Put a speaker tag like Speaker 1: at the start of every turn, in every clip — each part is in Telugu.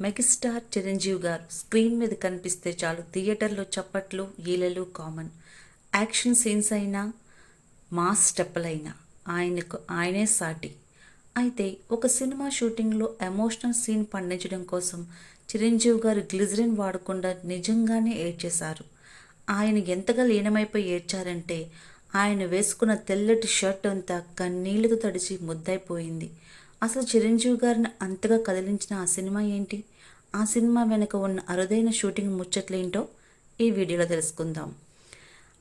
Speaker 1: మెగాస్టార్ చిరంజీవి గారు స్క్రీన్ మీద కనిపిస్తే చాలు థియేటర్లో చప్పట్లు ఈలలు కామన్. యాక్షన్ సీన్స్ అయినా మాస్ స్టెప్పులైనా ఆయనే సాటి. అయితే ఒక సినిమా షూటింగ్లో ఎమోషనల్ సీన్ పండించడం కోసం చిరంజీవి గారు గ్లిజరిన్ వాడకుండా నిజంగానే ఏడ్చేశారు. ఆయన ఎంతగా లీనమైపోయి ఏడ్చారంటే ఆయన వేసుకున్న తెల్లటి షర్ట్ అంతా కన్నీళ్లతో తడిచి ముద్దైపోయింది. అసలు చిరంజీవి గారిని అంతగా కదిలించిన ఆ సినిమా ఏంటి? ఆ సినిమా వెనుక ఉన్న అరుదైన షూటింగ్ ముచ్చట్లేంటో ఈ వీడియోలో తెలుసుకుందాం.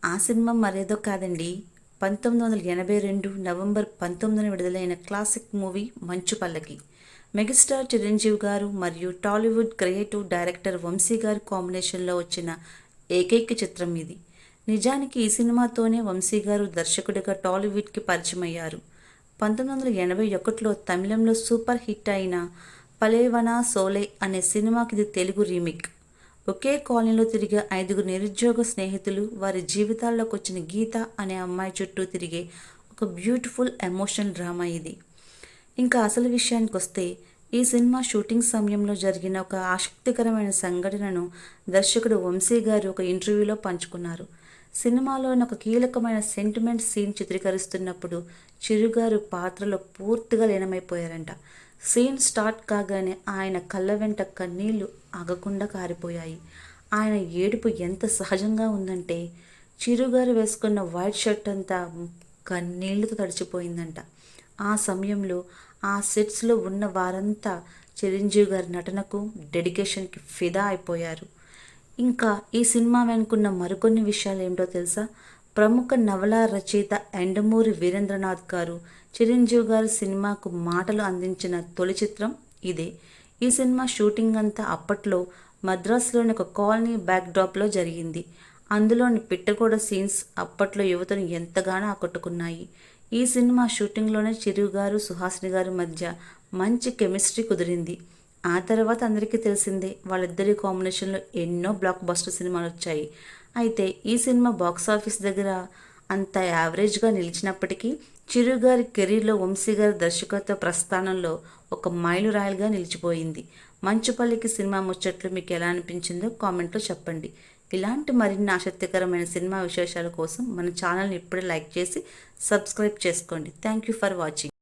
Speaker 1: ఆ సినిమా మరేదో కాదండి, 1982 నవంబర్ 19 విడుదలైన క్లాసిక్ మూవీ మంచు పల్లకి. మెగాస్టార్ చిరంజీవి గారు మరియు టాలీవుడ్ క్రియేటివ్ డైరెక్టర్ వంశీ గారి కాంబినేషన్లో వచ్చిన ఏకైక చిత్రం ఇది. నిజానికి ఈ సినిమాతోనే వంశీ గారు దర్శకుడిగా టాలీవుడ్కి పరిచయం అయ్యారు. 1981లో తమిళంలో సూపర్ హిట్ అయిన పలేవనా సోలే అనే సినిమాకి ఇది తెలుగు రీమేక్. ఒకే కాలనీలో తిరిగే 5 నిరుద్యోగ స్నేహితులు, వారి జీవితాల్లోకి వచ్చిన గీత అనే అమ్మాయి చుట్టూ తిరిగే ఒక బ్యూటిఫుల్ ఎమోషనల్ డ్రామా ఇది. ఇంకా అసలు విషయానికి వస్తే, ఈ సినిమా షూటింగ్ సమయంలో జరిగిన ఒక ఆసక్తికరమైన సంఘటనను దర్శకుడు వంశీ గారు ఒక ఇంటర్వ్యూలో పంచుకున్నారు. సినిమాలోని ఒక కీలకమైన సెంటిమెంట్ సీన్ చిత్రీకరిస్తున్నప్పుడు చిరుగారు పాత్రలో పూర్తిగా లీనమైపోయారంట. సీన్ స్టార్ట్ కాగానే ఆయన కళ్ళ వెంట కన్నీళ్లు ఆగకుండా కారిపోయాయి. ఆయన ఏడుపు ఎంత సహజంగా ఉందంటే చిరుగారు వేసుకున్న వైట్ షర్ట్ అంతా కన్నీళ్లతో తడిచిపోయిందంట. ఆ సమయంలో ఆ సెట్స్లో ఉన్న వారంతా చిరంజీవి గారి నటనకు, డెడికేషన్కి ఫిదా అయిపోయారు. ఇంకా ఈ సినిమా వెనుకున్న మరికొన్ని విషయాలు ఏమిటో తెలుసా? ప్రముఖ నవలా రచయిత ఎండమూరి వీరేంద్రనాథ్ గారు చిరంజీవి గారి సినిమాకు మాటలు అందించిన తొలి చిత్రం ఇదే. ఈ సినిమా షూటింగ్ అంతా అప్పట్లో మద్రాసులోని ఒక కాలనీ బ్యాక్డ్రాప్లో జరిగింది. అందులోని పిట్టగోడ సీన్స్ అప్పట్లో యువతను ఎంతగానో ఆకట్టుకున్నాయి. ఈ సినిమా షూటింగ్లోనే చిరు గారు, సుహాసిని గారి మధ్య మంచి కెమిస్ట్రీ కుదిరింది. ఆ తర్వాత అందరికీ తెలిసిందే, వాళ్ళిద్దరి కాంబినేషన్లో ఎన్నో బ్లాక్ బస్టర్ సినిమాలు వచ్చాయి. అయితే ఈ సినిమా బాక్సాఫీస్ దగ్గర అంత యావరేజ్గా నిలిచినప్పటికీ చిరు గారి కెరీర్లో వంశీ గారి దర్శకత్వ ప్రస్థానంలో ఒక మైలురాయిగా నిలిచిపోయింది. మంచుపల్లికి సినిమా ముచ్చట్లు మీకు ఎలా అనిపించిందో కామెంట్లో చెప్పండి. ఇలాంటి మరిన్ని ఆసక్తికరమైన సినిమా విశేషాల కోసం మన ఛానల్ని ఇప్పుడే లైక్ చేసి సబ్స్క్రైబ్ చేసుకోండి. Thank you for watching.